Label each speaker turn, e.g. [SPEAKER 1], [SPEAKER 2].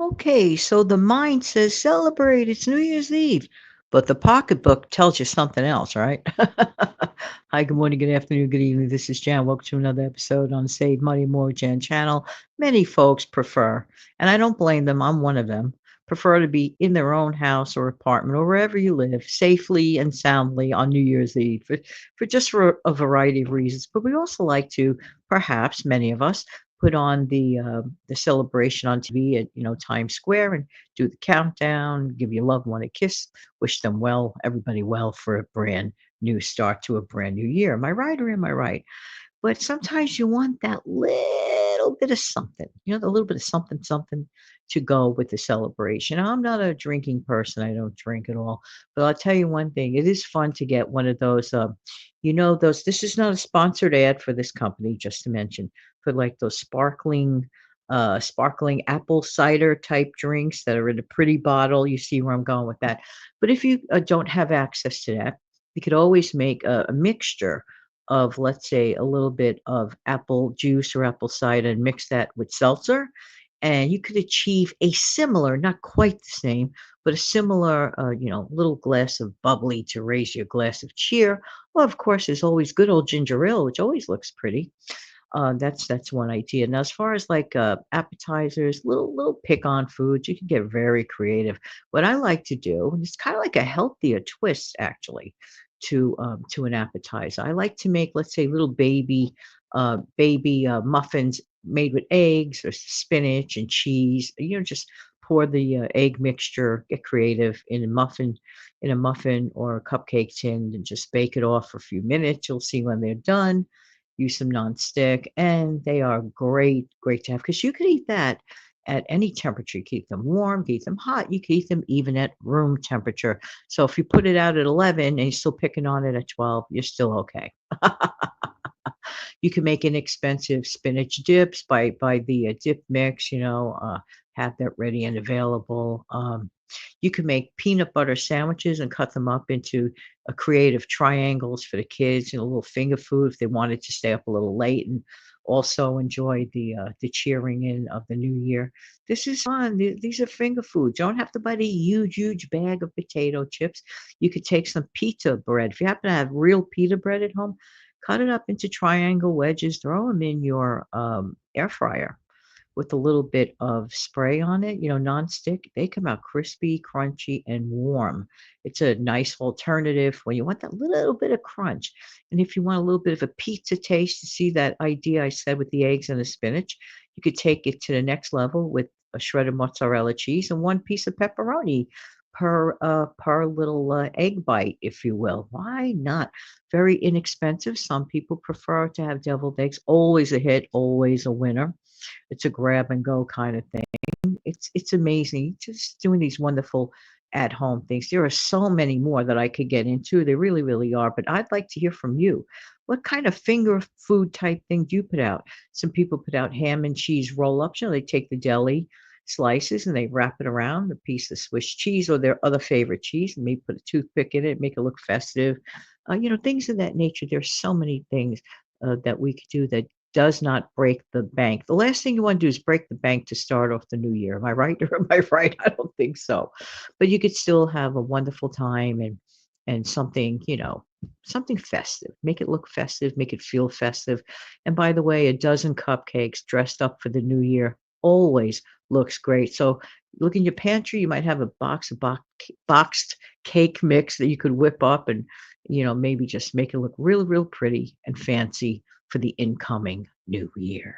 [SPEAKER 1] Okay, so the mind says celebrate, it's New Year's Eve, but the pocketbook tells you something else, right? Hi, good morning, good afternoon, good evening. This is Jan. Welcome to another episode on Save Money More Jan channel. Many folks prefer, and I don't blame them, I'm one of them, prefer to be in their own house or apartment or wherever you live safely and soundly on New Year's Eve for just for a variety of reasons. But we also like to, perhaps many of us, put on the celebration on TV at Times Square and do the countdown, give your loved one a kiss, wish them well, everybody well for a brand new start to a brand new year. Am I right or am I right? But sometimes you want that little bit of something, the little bit of something, something to go with the celebration. I'm not a drinking person. I don't drink at all. But I'll tell you one thing. It is fun to get one of those, this is not a sponsored ad for this company, just to mention, for like those sparkling apple cider type drinks that are in a pretty bottle. You see where I'm going with that. But if you don't have access to that, you could always make a mixture of, let's say, a little bit of apple juice or apple cider and mix that with seltzer. And you could achieve a similar, not quite the same, but a similar, little glass of bubbly to raise your glass of cheer. Well, of course, there's always good old ginger ale, which always looks pretty. That's one idea. Now, as far as like appetizers, little pick on foods, you can get very creative. What I like to do, and it's kind of like a healthier twist actually to an appetizer. I like to make, let's say, little baby muffins made with eggs or spinach and cheese. Just pour the egg mixture, get creative in a muffin or a cupcake tin, and just bake it off for a few minutes. You'll see when they're done. Use some nonstick, and they are great, great to have because you could eat that at any temperature. You can eat them warm, you can eat them hot, you can eat them even at room temperature. So if you put it out at 11 and you're still picking on it at 12, you're still okay. You can make inexpensive spinach dips by the dip mix, have that ready and available. You can make peanut butter sandwiches and cut them up into creative triangles for the kids, a little finger food if they wanted to stay up a little late and also enjoy the cheering in of the new year. This is fun. These are finger foods. You don't have to buy the huge, huge bag of potato chips. You could take some pita bread. If you happen to have real pita bread at home, cut it up into triangle wedges, throw them in your air fryer with a little bit of spray on it, nonstick. They come out crispy, crunchy, and warm. It's a nice alternative when you want that little bit of crunch. And if you want a little bit of a pizza taste, to see that idea I said with the eggs and the spinach, you could take it to the next level with a shredded mozzarella cheese and one piece of pepperoni per little egg bite, if you will. Why not? Very inexpensive. Some people prefer to have deviled eggs. Always a hit, always a winner. It's a grab and go kind of thing. It's amazing just doing these wonderful at home things. There are so many more that I could get into. They really, really are. But I'd like to hear from you. What kind of finger food type thing do you put out? Some people put out ham and cheese roll ups. They take the deli slices and they wrap it around a piece of Swiss cheese or their other favorite cheese and maybe put a toothpick in it, make it look festive. Things of that nature. There's so many things that we could do that does not break the bank. The last thing you want to do is break the bank to start off the new year. Am I right or am I right? I don't think so. But you could still have a wonderful time and something, something festive. Make it look festive, make it feel festive. And by the way, a dozen cupcakes dressed up for the new year always looks great. So look in your pantry, you might have a box of boxed cake mix that you could whip up and maybe just make it look real, real pretty and fancy for the incoming new year.